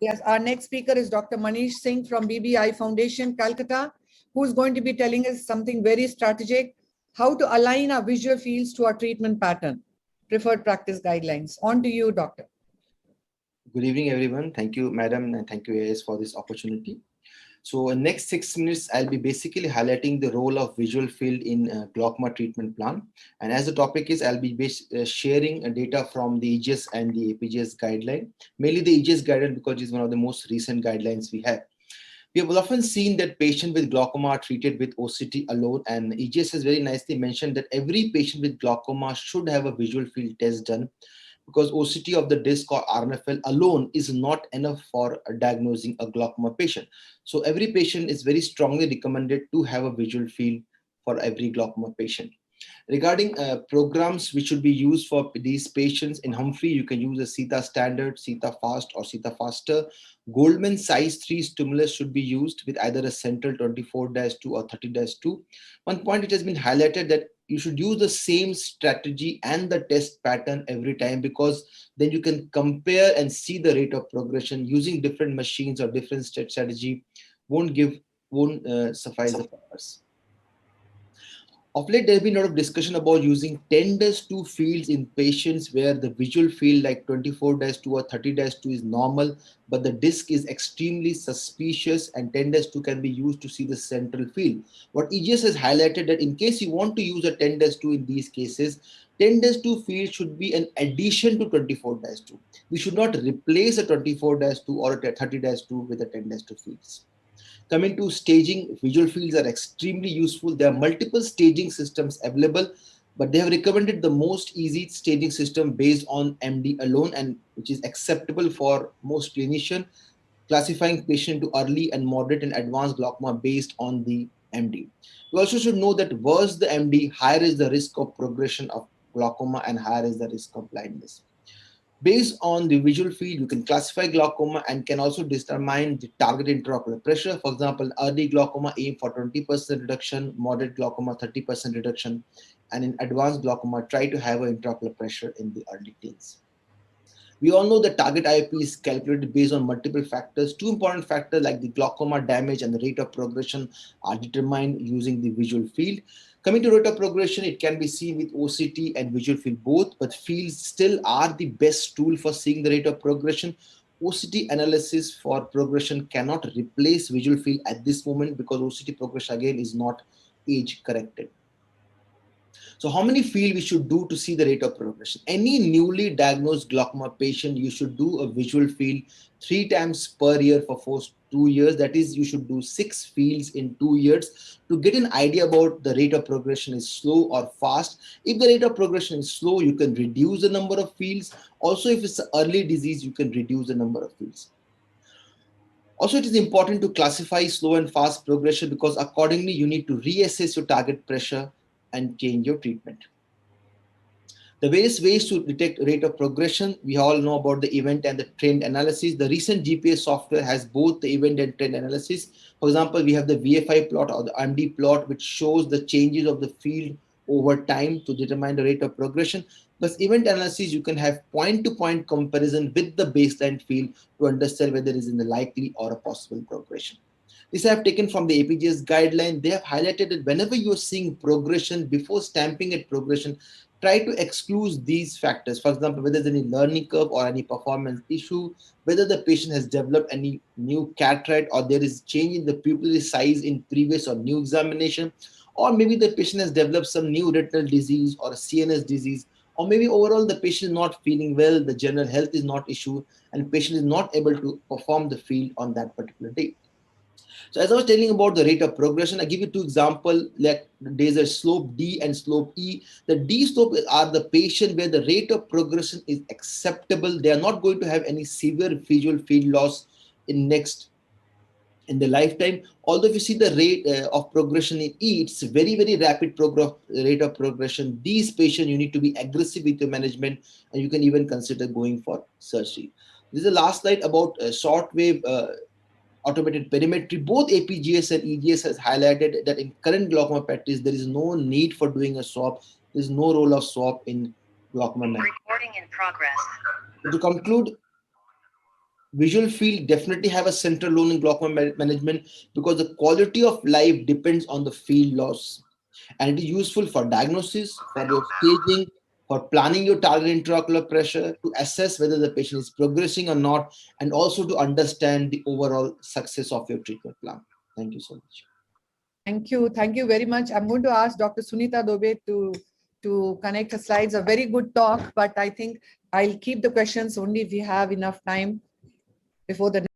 Yes, our next speaker is Dr. Manish Singh from BBI Foundation, Calcutta, who is going to be telling us something very strategic, how to align our visual fields to our treatment pattern, preferred practice guidelines. On to you, doctor. Good evening, everyone. Thank you, madam, and thank you, AS, for this opportunity. So in next 6 minutes, I'll be basically highlighting the role of visual field in glaucoma treatment plan. And as the topic is, I'll be sharing data from the EGS and the APGS guideline, mainly the EGS guideline because it's one of the most recent guidelines we have. We have often seen that patients with glaucoma are treated with OCT alone, and EGS has very nicely mentioned that every patient with glaucoma should have a visual field test done because OCT of the disc or RNFL alone is not enough for diagnosing a glaucoma patient. So every patient is very strongly recommended to have a visual field for every glaucoma patient. Regarding programs which should be used for these patients, in Humphrey, you can use a CETA Standard, CETA Fast, or CETA Faster. Goldman size 3 stimulus should be used with either a central 24-2 or 30-2. One point which has been highlighted that you should use the same strategy and the test pattern every time because then you can compare and see the rate of progression. Using different machines or different strategy won't suffice the purpose. Of late, there has been a lot of discussion about using 10-2 fields in patients where the visual field like 24-2 or 30-2 is normal, but the disc is extremely suspicious and 10-2 can be used to see the central field. What EGS has highlighted that in case you want to use a 10-2 in these cases, 10-2 field should be an addition to 24-2. We should not replace a 24-2 or a 30-2 with a 10-2 fields. Coming to staging, visual fields are extremely useful. There are multiple staging systems available, but they have recommended the most easy staging system based on MD alone and which is acceptable for most clinicians, classifying patient to early and moderate and advanced glaucoma based on the MD. We also should know that worse the MD, higher is the risk of progression of glaucoma and higher is the risk of blindness. Based on the visual field, you can classify glaucoma and can also determine the target intraocular pressure. For example, early glaucoma aim for 20% reduction, moderate glaucoma 30% reduction, and in advanced glaucoma try to have an intraocular pressure in the early teens. We all know that target IOP is calculated based on multiple factors. Two important factors like the glaucoma damage and the rate of progression are determined using the visual field. Coming to rate of progression, it can be seen with OCT and visual field both, but fields still are the best tool for seeing the rate of progression. OCT analysis for progression cannot replace visual field at this moment because OCT progression again is not age corrected. So how many field we should do to see the rate of progression? Any newly diagnosed glaucoma patient, you should do a visual field 3 times per year for first 2 years. That is, you should do 6 fields in 2 years to get an idea about the rate of progression is slow or fast. If the rate of progression is slow, you can reduce the number of fields. Also, if it's an early disease, you can reduce the number of fields. Also, it is important to classify slow and fast progression because accordingly, you need to reassess your target pressure and change your treatment. The various ways to detect rate of progression, we all know about the event and the trend analysis. The recent GPS software has both the event and trend analysis. For example, we have the VFI plot or the MD plot, which shows the changes of the field over time to determine the rate of progression. Plus event analysis, you can have point-to-point comparison with the baseline field to understand whether it is in the likely or a possible progression. This I have taken from the APGS guideline. They have highlighted that whenever you're seeing progression, before stamping at progression, try to exclude these factors. For example, whether there's any learning curve or any performance issue, whether the patient has developed any new cataract or there is change in the pupillary size in previous or new examination, or maybe the patient has developed some new retinal disease or a CNS disease, or maybe overall the patient is not feeling well, the general health is not issue, and patient is not able to perform the field on that particular day. So as I was telling about the rate of progression, I give you two examples. Like there's a slope D and slope E. The D slope are the patient where the rate of progression is acceptable. They are not going to have any severe visual field loss in the lifetime. Although if you see the rate of progression in E, it's very, very rapid rate of progression. These patients, you need to be aggressive with your management and you can even consider going for surgery. This is the last slide about short wave automated perimetry. Both APGS and EGS has highlighted that in current glaucoma practice, there is no need for doing a swap. There is no role of swap in glaucoma management. Recording in progress. To conclude, visual field definitely have a central role in glaucoma management because the quality of life depends on the field loss. And it is useful for diagnosis, for your staging, for planning your target intraocular pressure, to assess whether the patient is progressing or not, and also to understand the overall success of your treatment plan. Thank you so much. Thank you. Thank you very much. I'm going to ask Dr. Sunita Dobe to connect her slides. A very good talk, but I think I'll keep the questions only if we have enough time before the